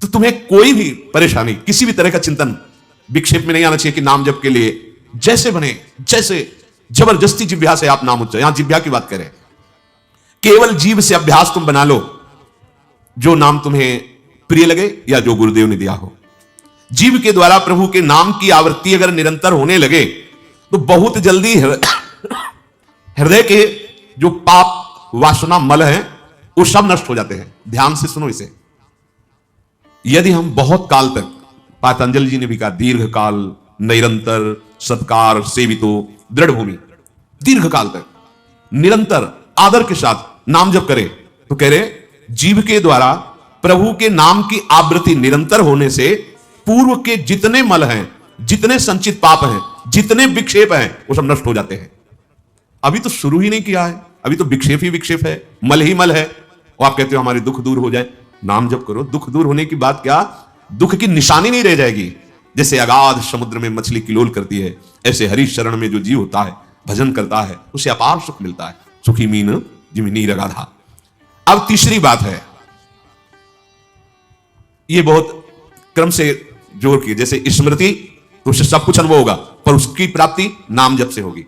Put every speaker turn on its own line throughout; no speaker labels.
तो तुम्हें कोई भी परेशानी, किसी भी तरह का चिंतन विक्षेप में नहीं आना चाहिए कि नाम जप के लिए जैसे बने, जैसे जबरदस्ती जिह्वा से आप नाम उच्चारण, यहां जिह्वा की बात करें, केवल जीव से अभ्यास तुम बना लो, जो नाम तुम्हें प्रिय लगे या जो गुरुदेव ने दिया हो। जीव के द्वारा प्रभु के नाम की आवृत्ति अगर निरंतर होने लगे तो बहुत जल्दी हृदय के जो पाप वासना मल है वो सब नष्ट हो जाते हैं। ध्यान से सुनो इसे। यदि हम बहुत काल तक, पातंजलि जी ने भी कहा, दीर्घ काल निरंतर सत्कार सेवितो दृढ़ भूमि, दीर्घ काल तक निरंतर आदर के साथ नाम जप करे, तो कह रहे जीव के द्वारा प्रभु के नाम की आवृत्ति निरंतर होने से पूर्व के जितने मल हैं, जितने संचित पाप हैं, जितने विक्षेप हैं, वो सब नष्ट हो जाते हैं। अभी तो शुरू ही नहीं किया है, अभी तो विक्षेप ही विक्षेप है, मल ही मल है, और आप कहते हो हमारे दुख दूर हो जाए। नाम जप करो, दुख दूर होने की बात क्या, दुख की निशानी नहीं रह जाएगी। जैसे अगाध समुद्र में मछली किलोल करती है, ऐसे हरि शरण में जो जीव होता है, भजन करता है, उसे अपार सुख मिलता है। सुखी मीन जिमी नीर अगाधा। अब तीसरी बात है, ये बहुत क्रम से जोड़ की, जैसे स्मृति तो उससे सब कुछ अनुभव होगा, पर उसकी प्राप्ति नाम जप से होगी।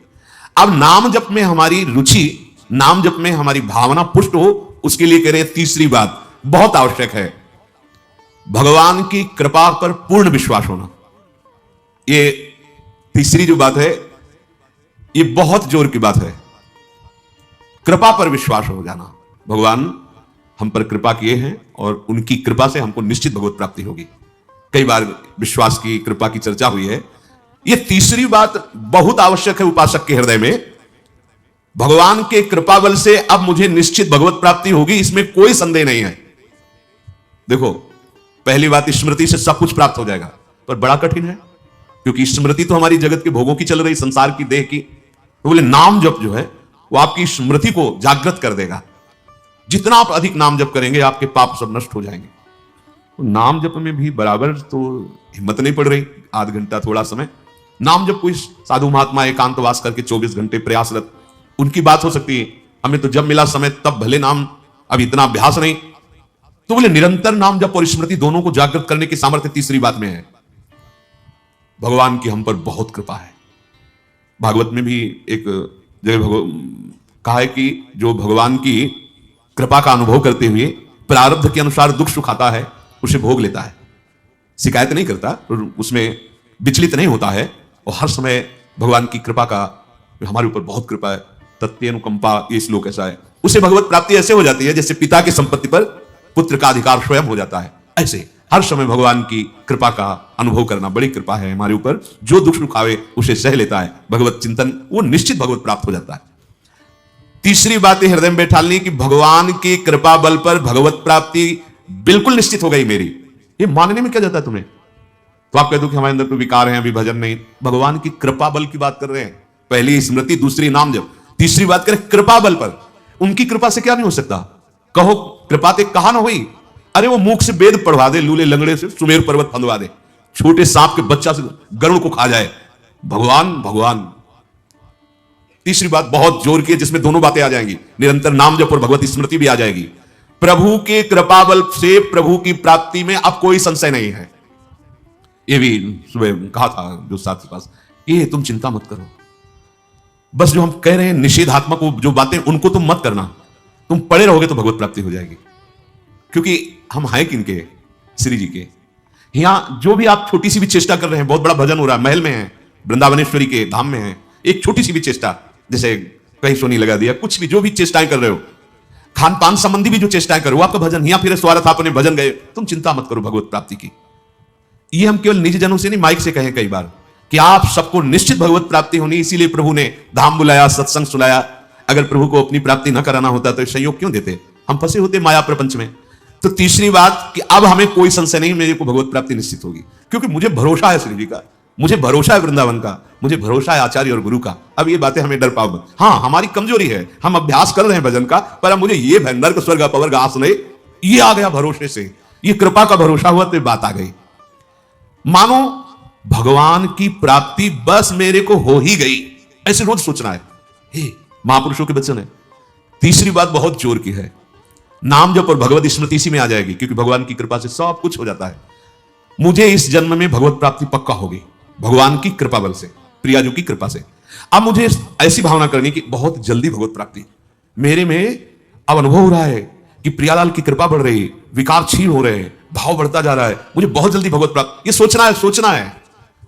अब नाम जप में हमारी रुचि, नाम जप में हमारी भावना पुष्ट हो, उसके लिए कह रहे हैं तीसरी बात बहुत आवश्यक है, भगवान की कृपा पर पूर्ण विश्वास होना। ये तीसरी जो बात है, ये बहुत जोर की बात है, कृपा पर विश्वास हो जाना। भगवान हम पर कृपा किए हैं और उनकी कृपा से हमको निश्चित भगवत प्राप्ति होगी। कई बार विश्वास की, कृपा की चर्चा हुई है। यह तीसरी बात बहुत आवश्यक है उपासक के हृदय में। भगवान के कृपा बल से अब मुझे निश्चित भगवत प्राप्ति होगी, इसमें कोई संदेह नहीं है। देखो, पहली बात, स्मृति से सब कुछ प्राप्त हो जाएगा, पर बड़ा कठिन है, क्योंकि स्मृति तो हमारी जगत के भोगों की चल रही, संसार की, देह की। तो बोले नाम जप जो है वो आपकी स्मृति को जागृत कर देगा। जितना आप अधिक नाम जप करेंगे, आपके पाप सब नष्ट हो जाएंगे। तो नाम जप में भी बराबर तो हिम्मत नहीं पड़ रही, आध घंटा थोड़ा समय नाम जप, कोई साधु महात्मा एकांतवास करके 24 घंटे प्रयासरत, उनकी बात हो सकती है। हमें तो जब मिला समय तब भले नाम, अब इतना अभ्यास नहीं। तो बोले निरंतर नाम जप और स्मृति दोनों को जागृत करने की सामर्थ्य तीसरी बात में है। भगवान की हम पर बहुत कृपा है। भागवत में भी एक जगह कहा है कि जो भगवान की कृपा का अनुभव करते हुए प्रारब्ध के अनुसार दुख सुख आता है, उसे भोग लेता है, शिकायत नहीं करता, उसमें विचलित नहीं होता है, और हर समय भगवान की कृपा का, हमारे ऊपर बहुत कृपा है, तत्ते अनुकंपा, ये श्लोक ऐसा है। उसे भगवत प्राप्ति ऐसे हो जाती है जैसे पिता की संपत्ति पर पुत्र का अधिकार स्वयं हो जाता है। ऐसे हर समय भगवान की कृपा का अनुभव करना, बड़ी कृपा है हमारे ऊपर। जो दुख सुख आवे उसे सह लेता है, भगवत चिंतन, वो निश्चित भगवत प्राप्त हो जाता है। तीसरी बात हृदय में बैठा ली कि भगवान की कृपा बल पर भगवत प्राप्ति बिल्कुल निश्चित हो गई मेरी। ये मानने में क्या जाता है तुम्हें? तो आप कहते हो कि हमारे अंदर तो विकार है, अभी भजन नहीं। भगवान की कृपा बल की बात कर रहे हैं। पहली स्मृति, दूसरी नाम जप, तीसरी बात करें कृपा बल पर। उनकी कृपा से क्या नहीं हो सकता? कहो कृपा ते कहा ना हुई। अरे वो मुख से वेद पढ़वा दे, लूले लंगड़े से सुमेर पर्वत फंदवा दे, छोटे सांप के बच्चा से गरुड़ को खा जाए। भगवान भगवान। तीसरी बात बहुत जोर की है, जिसमें दोनों बातें आ जाएंगी, निरंतर नाम जप और भगवत स्मृति भी आ जाएगी। प्रभु के कृपा बल से प्रभु की प्राप्ति में अब कोई संशय नहीं है। ये भी सुबह कहा था जो साथ के पास, ये तुम चिंता मत करो, बस जो हम कह रहे हैं निषेधात्मक जो बातें, उनको तुम मत करना, तुम पड़े रहोगे तो भगवत प्राप्ति हो जाएगी। क्योंकि हम हैं किनके? श्री जी के। यहां जो भी आप छोटी सी भी चेष्टा कर रहे हैं, बहुत बड़ा भजन हो रहा है, महल में है, वृंदावनेश्वरी के धाम में है, एक छोटी सी भी चेष्टा, जैसे कहीं सोनी लगा दिया, कुछ भी, जो भी चेष्टाएं कर रहे हो, खान पान संबंधी भी जो चेष्टाएं कर रहे हो, आपका भजन यहाँ फिर स्वार्थ आपने भजन गए, तुम चिंता मत करो भगवत प्राप्ति की। ये हम केवल निज जनों से नहीं, माइक से कहें कई बार कि आप सबको निश्चित भगवत प्राप्ति होनी, इसीलिए प्रभु ने धाम बुलाया, सत्संग सुनाया। अगर प्रभु को अपनी प्राप्ति न कराना होता तो संयोग क्यों देते? हम फंसे होते माया प्रपंच में। तो तीसरी बात कि अब हमें कोई संशय नहीं, मेरे को भगवत प्राप्ति निश्चित होगी, क्योंकि मुझे भरोसा है श्री जी का, मुझे भरोसा है वृंदावन का, मुझे भरोसा है आचार्य और गुरु का। अब ये बातें हमें डर पाओ मत। हाँ, हमारी कमजोरी है, हम अभ्यास कर रहे हैं भजन का, पर अब मुझे ये नर्क स्वर्ग अपवर्ग आस नहीं, ये आ गया भरोसे से, ये कृपा का भरोसा हुआ तो बात आ गई। मानो भगवान की प्राप्ति बस मेरे को हो ही गई, ऐसे रोज सोचना है। हे महापुरुषों के वचन है। तीसरी बात बहुत जोर की है, नाम जप और भगवत स्मृति इसी में आ जाएगी, क्योंकि भगवान की कृपा से सब कुछ हो जाता है। मुझे इस जन्म में भगवत प्राप्ति पक्का होगी भगवान की कृपा बल से, प्रियाजू की कृपा से। अब मुझे ऐसी भावना करनी कि बहुत जल्दी भगवत प्राप्ति मेरे में अब अनुभव हो रहा है कि प्रियालाल की कृपा बढ़ रही है, विकार क्षीण हो रहे हैं, भाव बढ़ता जा रहा है, मुझे बहुत जल्दी भगवत प्राप्ति, ये सोचना है।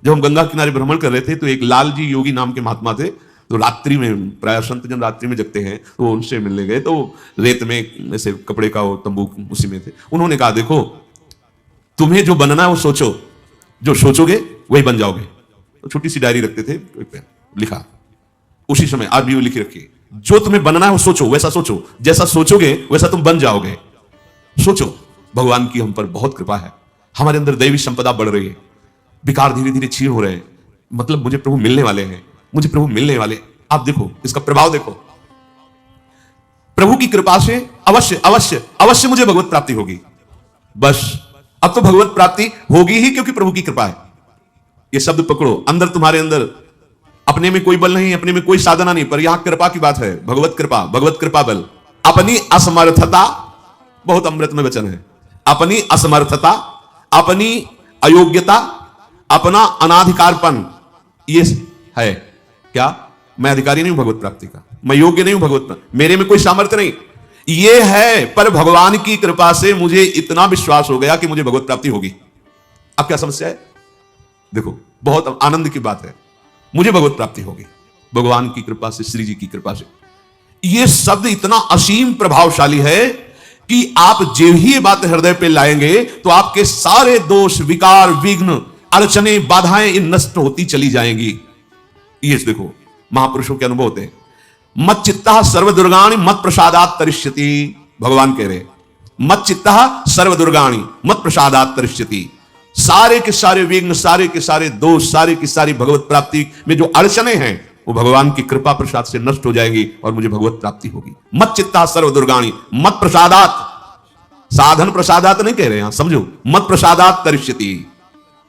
जब हम गंगा किनारे भ्रमण कर रहे थे तो एक लाल जी योगी नाम के महात्मा थे, तो रात्रि में, प्राय संत जन रात्रि में जगते हैं, तो उनसे मिलने गए, तो रेत में ऐसे कपड़े का वो तंबू उसी में थे। उन्होंने कहा देखो तुम्हें जो बनना है वो सोचो, जो सोचोगे वही बन जाओगे। तो छोटी सी डायरी रखते थे, लिखा उसी समय, आज भी वो लिखी रखी, जो तुम्हें बनना है वो सोचो, वैसा सोचो, जैसा सोचोगे वैसा तुम बन जाओगे। सोचो, भगवान की हम पर बहुत कृपा है, हमारे अंदर दैवी संपदा बढ़ रही है, विकार धीरे धीरे क्षीण हो रहे हैं, मतलब मुझे प्रभु मिलने वाले हैं, मुझे प्रभु मिलने वाले। आप देखो इसका प्रभाव देखो, प्रभु की कृपा से अवश्य अवश्य अवश्य मुझे भगवत प्राप्ति होगी। बस अब तो भगवत प्राप्ति होगी ही, क्योंकि प्रभु की कृपा है। ये शब्द पकड़ो, अंदर तुम्हारे अंदर अपने में कोई बल नहीं, अपने में कोई साधना नहीं, पर यहां कृपा की बात है, भगवत कृपा बल। अपनी असमर्थता, बहुत अमृत में वचन है, अपनी असमर्थता, अपनी अयोग्यता, अपना अनाधिकारपन, ये है क्या? मैं अधिकारी नहीं हूं भगवत प्राप्ति का, मैं योग्य नहीं हूं भगवत प्राप्ति, मेरे में कोई सामर्थ्य नहीं, ये है। पर भगवान की कृपा से मुझे इतना विश्वास हो गया कि मुझे भगवत प्राप्ति होगी। अब क्या समस्या है? देखो बहुत आनंद की बात है, मुझे भगवत प्राप्ति होगी भगवान की कृपा से, श्री जी की कृपा से। यह शब्द इतना असीम प्रभावशाली है कि आप जो ही ये बात हृदय पे लाएंगे तो आपके सारे दोष, विकार, विघ्न, अड़चने, बाधाएं ये नष्ट होती चली जाएंगी। ये देखो महापुरुषों के अनुभव होते हैं। मत चित्ता सर्वदुर्गाणि मत प्रसादात तरिष्यति, भगवान कह रहे मत चित्ता सर्वदुर्गाणि मत प्रसादात तरिष्यति। सारे के सारे विघ्न, सारे के सारे दोष, सारे की सारी भगवत प्राप्ति में जो अड़चने हैं वो भगवान की कृपा प्रसाद से नष्ट हो जाएंगी और मुझे भगवत प्राप्ति होगी। मत चित्ता सर्वदुर्गाणि मत प्रसादात, साधन प्रसादात नहीं कह रहे हैं, समझो, मत प्रसादात तरिष्यति,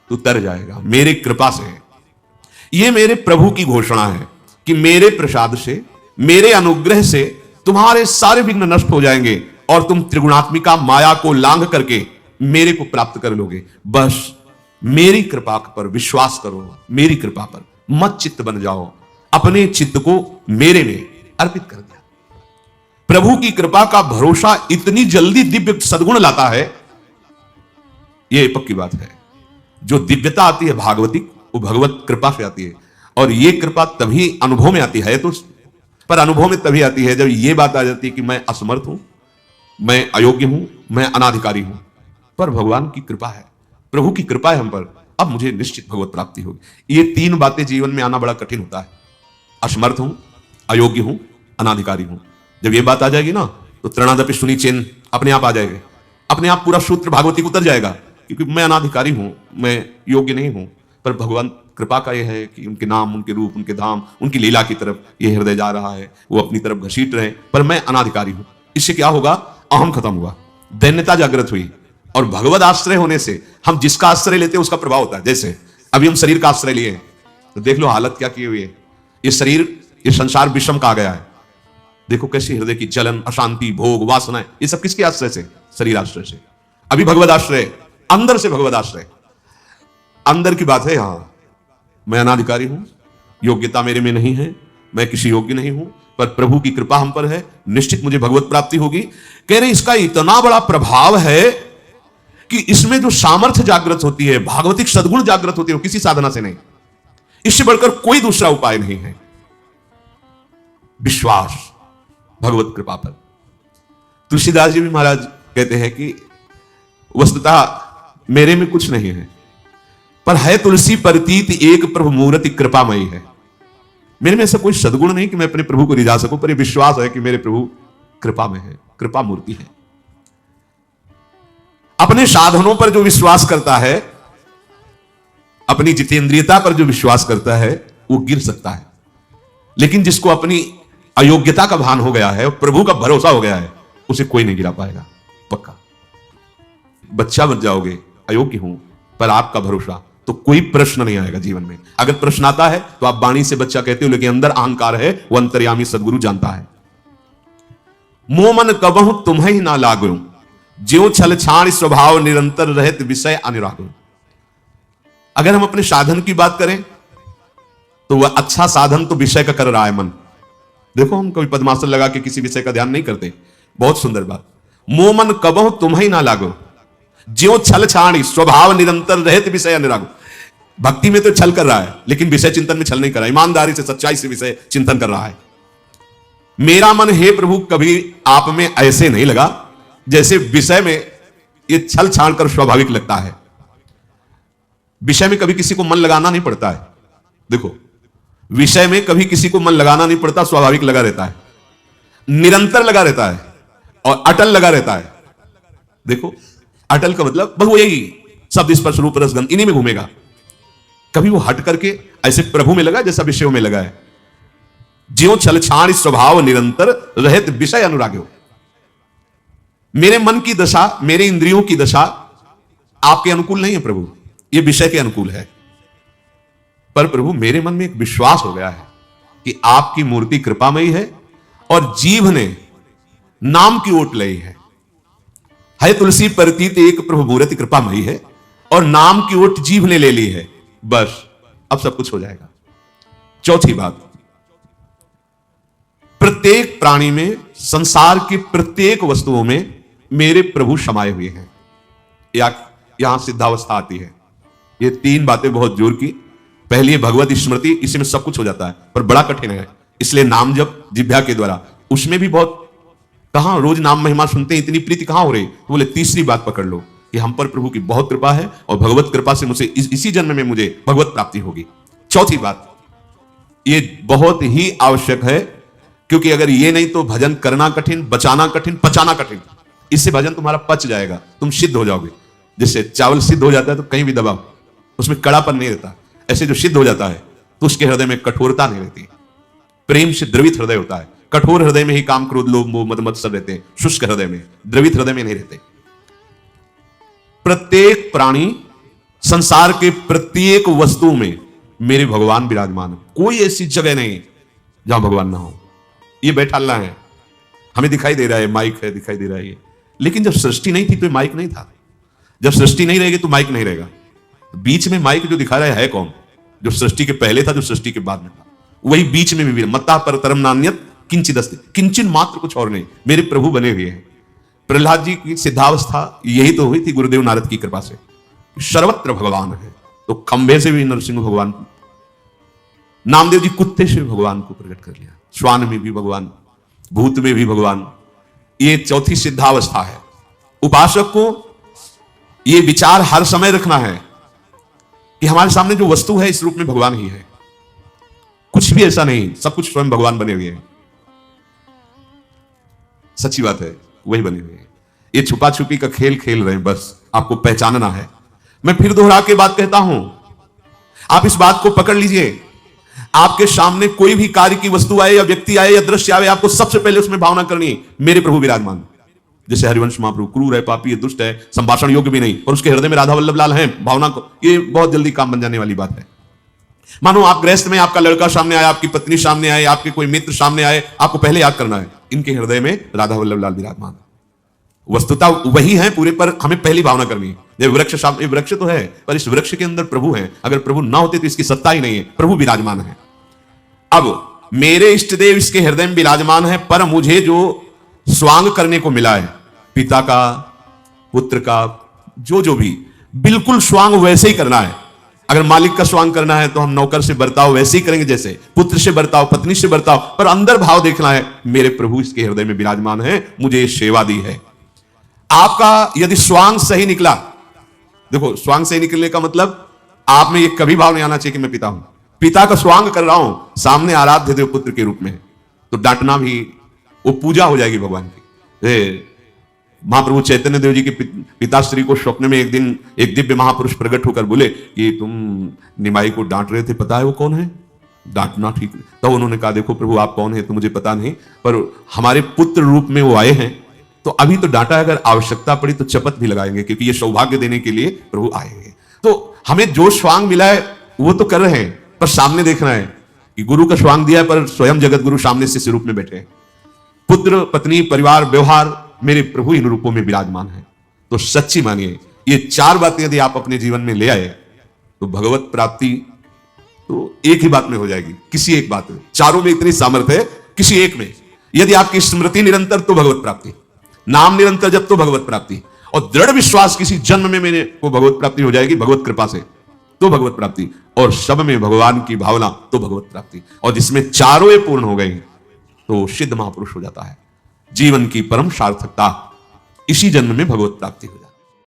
तू तर जाएगा मेरी कृपा से। यह मेरे प्रभु की घोषणा है कि मेरे प्रसाद से, मेरे अनुग्रह से तुम्हारे सारे विघ्न नष्ट हो जाएंगे और तुम त्रिगुणात्मिका माया को लांघ करके मेरे को प्राप्त कर लोगे। बस मेरी कृपा पर विश्वास करो, मेरी कृपा पर मत चित्त बन जाओ, अपने चित्त को मेरे में अर्पित कर दिया। प्रभु की कृपा का भरोसा इतनी जल्दी दिव्य सद्गुण लाता है, यह पक्की बात है। जो दिव्यता आती है भागवतिक, वो भगवत कृपा से आती है, और यह कृपा तभी अनुभव में आती है, तो पर अनुभव में तभी आती है जब यह बात आ जाती है कि मैं असमर्थ हूं, मैं अयोग्य हूं, मैं अनाधिकारी हूं। पर भगवान की कृपा है, प्रभु की कृपा है हम पर, अब मुझे निश्चित भगवत प्राप्ति होगी। ये तीन बातें जीवन में आना बड़ा कठिन होता है, असमर्थ हूं, अयोग्य हूं, अनाधिकारी हूं। जब ये बात आ जाएगी ना तो त्रणादपि सुनी चिन्ह अपने आप आ जाएगा, अपने आप पूरा सूत्र भागवती उतर जाएगा, क्योंकि मैं अनाधिकारी हूं, मैं योग्य नहीं हूं। पर भगवान कृपा का यह है कि उनके नाम, उनके रूप, उनके धाम, उनकी लीला की तरफ ये हृदय जा रहा है, वो अपनी तरफ घसीट रहे, पर मैं अनाधिकारी हूं। इससे क्या होगा? अहम खत्म हुआ, दैन्यता जागृत हुई, और भगवत आश्रय होने से हम जिसका आश्रय लेते हैं उसका प्रभाव होता है। जैसे अभी हम शरीर का आश्रय लिए हैं, तो देख लो हालत क्या की हुई है। ये शरीर, ये संसार विषम का आ गया है। देखो कैसी हृदय की जलन, अशांति, भोग, वासनाएं, ये सब किसके आश्रय से? शरीर आश्रय से। अभी भगवत आश्रय, अंदर से भगवत आश्रय, अंदर की बात है। यहां मैं अनाधिकारी हूं, योग्यता मेरे में नहीं है, मैं किसी योग्य नहीं हूं, पर प्रभु की कृपा हम पर है, निश्चित मुझे भगवत प्राप्ति होगी। कह रहे इसका इतना बड़ा प्रभाव है कि इसमें जो सामर्थ्य जागृत होती है, भागवतिक सद्गुण जागृत होती है, वो किसी साधना से नहीं, इससे बढ़कर कोई दूसरा उपाय नहीं है। विश्वास भगवत कृपा पर। तुलसीदास जी भी महाराज कहते हैं कि वस्तुतः मेरे में कुछ नहीं है, पर है तुलसी प्रतीत एक प्रभु मूर्ति कृपामयी है। मेरे में ऐसा कोई सद्गुण नहीं कि मैं अपने प्रभु को रिझा सकूं, पर यह विश्वास है कि मेरे प्रभु कृपा में है, कृपा मूर्ति है। अपने साधनों पर जो विश्वास करता है, अपनी जितेंद्रियता पर जो विश्वास करता है, वो गिर सकता है, लेकिन जिसको अपनी अयोग्यता का भान हो गया है और प्रभु का भरोसा हो गया है, उसे कोई नहीं गिरा पाएगा, पक्का। बच्चा बन जाओगे, अयोग्य हूं, पर आपका भरोसा, तो कोई प्रश्न नहीं आएगा जीवन में। अगर प्रश्न आता है तो आप वाणी से बच्चा कहते हो, लेकिन अंदर अहंकार है, वो अंतर्यामी सदगुरु जानता है। मोह मन कबहु तुम्हें ही ना लागो, ज्यों छल छाण स्वभाव निरंतर रहत विषय अनुरागो। अगर हम अपने साधन की बात करें तो वह अच्छा साधन तो विषय का कर रहा है मन। देखो हम कभी पद्मासन लगा के किसी विषय का ध्यान नहीं करते। बहुत सुंदर बात। मोह मन कबहु तुम्हें ही ना लागो, ज्यों छल छाणी स्वभाव निरंतर रहत विषय अनुरागो। भक्ति में तो छल कर रहा है लेकिन विषय चिंतन में छल नहीं कर रहा, ईमानदारी से सच्चाई से विषय चिंतन कर रहा है। मेरा मन हे प्रभु कभी आप में ऐसे नहीं लगा जैसे विषय में ये छल छाड़ कर स्वाभाविक लगता है। विषय में कभी किसी को मन लगाना नहीं पड़ता है। देखो विषय में कभी किसी को मन लगाना नहीं पड़ता, स्वाभाविक लगा रहता है, निरंतर लगा रहता है और अटल लगा रहता है। देखो अटल का मतलब बस वो यही शब्द स्पर्श रूप रस गंध इन्हीं में घूमेगा। कभी वो हट करके ऐसे प्रभु में लगा जैसा विषयों में लगा है। ज्यों छल छाण स्वभाव निरंतर रहत विषय अनुराग्यो। मेरे मन की दशा, मेरे इंद्रियों की दशा आपके अनुकूल नहीं है प्रभु, ये विषय के अनुकूल है। पर प्रभु मेरे मन में एक विश्वास हो गया है कि आपकी मूर्ति कृपामयी है और जीभ ने नाम की ओट ली है तुलसी प्रतीत एक प्रभु मूर्ति कृपामयी है और नाम की ओट जीभ ने ले ली है। बस अब सब कुछ हो जाएगा। चौथी बात, प्रत्येक प्राणी में, संसार की प्रत्येक वस्तुओं में मेरे प्रभु समाये हुए हैं। यहां सिद्धावस्था आती है। ये तीन बातें बहुत जोर की। पहली है भगवत स्मृति, इसमें सब कुछ हो जाता है पर बड़ा कठिन है, इसलिए नाम जप जिह्वा के द्वारा, उसमें भी बहुत कहां रोज नाम महिमा सुनते हैं, इतनी प्रीति कहां हो रही। तो बोले तीसरी बात पकड़ लो कि हम पर प्रभु की बहुत कृपा है और भगवत कृपा से मुझे इसी जन्म में मुझे भगवत प्राप्ति होगी। चौथी बात, ये बहुत ही आवश्यक है क्योंकि अगर ये नहीं तो भजन करना कठिन, बचाना कठिन, पचाना कठिन। इससे भजन तुम्हारा पच जाएगा, तुम सिद्ध हो जाओगे। जैसे चावल सिद्ध हो जाता है तो कहीं भी दबाओ उसमें कड़ापन नहीं रहता, ऐसे जो सिद्ध हो जाता है तो उसके हृदय में कठोरता नहीं रहती, प्रेम से द्रवित हृदय होता है। कठोर हृदय में ही काम क्रोध लोभ मोह मद मत्सर रहते हैं, शुष्क हृदय में, द्रवित हृदय में नहीं रहते। प्रत्येक प्राणी, संसार के प्रत्येक वस्तु में मेरे भगवान विराजमान है। कोई ऐसी जगह नहीं जहां भगवान ना हो। ये बैठालना है, हमें दिखाई दे रहा है माइक है, दिखाई दे रहा है, लेकिन जब सृष्टि नहीं थी तो माइक नहीं था। जब सृष्टि नहीं रहेगी तो माइक नहीं रहेगा। बीच में माइक जो दिखा रहा है कौन? जो सृष्टि के पहले था, जो सृष्टि के बाद में था, वही बीच में भी मत्ता पर तरम नान्यत किंचित अस्ति, किंचन मात्र कुछ और नहीं, मेरे प्रभु बने हुए हैं। प्रहलाद जी की सिद्धावस्था यही तो हुई थी गुरुदेव नारद की कृपा से। सर्वत्र भगवान है, तो खंभे से भी नरसिंह भगवान, नामदेव जी कुत्ते से भी भगवान को प्रकट कर लिया, श्वान में भी भगवान, भूत में भी भगवान। ये चौथी सिद्धावस्था है। उपासक को ये विचार हर समय रखना है कि हमारे सामने जो वस्तु है इस रूप में भगवान ही है, कुछ भी ऐसा नहीं, सब कुछ स्वयं भगवान बने हुए हैं। सच्ची बात है, वही बने हुए हैं। ये छुपा छुपी का खेल खेल रहे हैं, बस आपको पहचानना है। मैं फिर दोहरा के बात कहता हूं, आप इस बात को पकड़ लीजिए। आपके सामने कोई भी कार्य की वस्तु आए या व्यक्ति आए या दृश्य आए, आपको सबसे पहले उसमें भावना करनी है मेरे प्रभु विराजमान। जैसे हरिवंश महाप्रभु क्रूर है, पापी है, दुष्ट है, संभाषण योग्य भी नहीं, और उसके हृदय में राधा वल्लभ लाल है, भावना को, ये बहुत जल्दी काम बन जाने वाली बात है। मानो आप गृहस्थ में, आपका लड़का सामने आया, आपकी पत्नी सामने आए, आपके कोई मित्र सामने आए, आपको पहले याद करना है इनके हृदय में राधा वल्लभ लाल विराजमान। वस्तुता वही है पूरे, पर हमें पहली भावना करनी है। वृक्ष सामने, वृक्ष तो है पर इस वृक्ष के अंदर प्रभु है। अगर प्रभु ना होते तो इसकी सत्ता ही नहीं है, प्रभु विराजमान है। अब मेरे इष्ट देव इसके हृदय में विराजमान है, पर मुझे जो स्वांग करने को मिला है पिता का, पुत्र का, जो भी, बिल्कुल स्वांग वैसे ही करना है। अगर मालिक का स्वांग करना है तो हम नौकर से बर्ताव वैसे ही करेंगे, जैसे पुत्र से बर्ताव, पत्नी से बर्ताव, पर अंदर भाव देखना है मेरे प्रभु इसके हृदय में विराजमान है, मुझे ये सेवा दी है। आपका यदि स्वांग सही निकला, देखो स्वांग सही निकलने का मतलब आप में ये कभी भाव नहीं आना चाहिए कि मैं पिता हूं, पिता का स्वांग कर रहा हूं, सामने आराध्य देव पुत्र के रूप में, तो डांटना भी वो पूजा हो जाएगी भगवान की। महाप्रभु चैतन्य देव जी के पिताश्री को स्वप्न में एक दिन एक दिव्य महापुरुष प्रकट होकर बोले कि तुम निमाई को डांट रहे थे, पता है वो कौन है? डांटना ठीक नहीं। तो उन्होंने कहा देखो प्रभु आप कौन है तो मुझे पता नहीं, पर हमारे पुत्र रूप में वो आए हैं, तो अभी तो डांटा, अगर आवश्यकता पड़ी तो चपत भी लगाएंगे, क्योंकि ये सौभाग्य देने के लिए प्रभु आए हैं। तो हमें जो स्वांग मिला है वो तो कर रहे हैं, पर सामने देखना है कि गुरु का स्वांग दिया है, पर स्वयं जगत गुरु सामने से रूप में बैठे हैं। पुत्र, पत्नी, परिवार, व्यवहार, मेरे प्रभु इन रूपों में विराजमान है। तो सच्ची मानिए, ये 4 बातें यदि आप अपने जीवन में ले आए तो भगवत प्राप्ति तो एक ही बात में हो जाएगी, किसी एक बात में। चारों में इतनी सामर्थ्य है, किसी एक में यदि आपकी स्मृति निरंतर तो भगवत प्राप्ति, नाम निरंतर जब तो भगवत प्राप्ति, और दृढ़ विश्वास किसी जन्म में मेरे को भगवत प्राप्ति हो जाएगी भगवत कृपा से, तो भगवत प्राप्ति, और सब में भगवान की भावना तो भगवत प्राप्ति। और जिसमें चारों ये पूर्ण हो गई तो सिद्ध महापुरुष हो जाता है। जीवन की परम सार्थकता इसी जन्म में भगवत प्राप्ति हो जाती है।